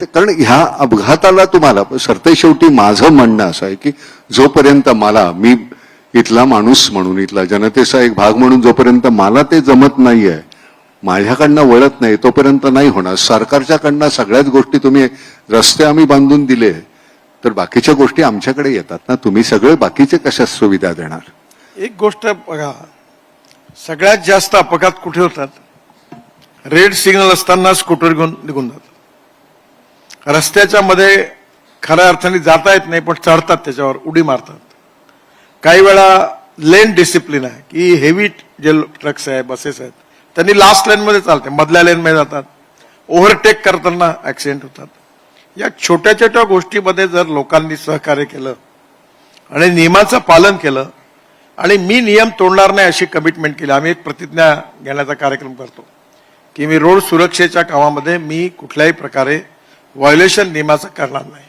कारण ह्या अपघाताला तुम्हाला सरतेशेवटी माझं म्हणणं असं आहे की जोपर्यंत मी इथला माणूस म्हणून इथला जनतेचा एक भाग म्हणून जोपर्यंत मला ते जमत नाहीये, माझ्याकडनं वळत नाही, तोपर्यंत नाही होणार. सरकारच्याकडनं सगळ्याच गोष्टी तुम्ही रस्ते आम्ही बांधून दिले तर बाकीच्या गोष्टी आमच्याकडे येतात ना. तुम्ही सगळे बाकीचे कशा सुविधा देणार? एक गोष्ट बघा, सगळ्यात जास्त अपघात कुठे होतात? रेड सिग्नल असताना स्कूटर घेऊन निघून जातात. रस्त्याच्या मध्ये खऱ्या अर्थाने जाता येत नाही पण चढतात, त्याच्यावर उडी मारतात. काही वेळा लेन डिसिप्लिन आहे की हेवी जे ट्रक्स आहे, बसेस आहेत, त्यांनी लास्ट लेन मध्ये चालते, मधल्या लेन मध्ये जातात, ओव्हरटेक करताना ऍक्सिडेंट होतात. या छोट्या छोट्या गोष्टीमध्ये जर लोकांनी सहकार्य केलं आणि नियमाचं पालन केलं आणि मी नियम तोडणार नाही अशी कमिटमेंट केली. आम्ही एक प्रतिज्ञा घेण्याचा कार्यक्रम करतो की मी रोड सुरक्षेच्या कामामध्ये मी कुठल्याही प्रकारे व्हायोलेशन नियमाचं करणार नाही.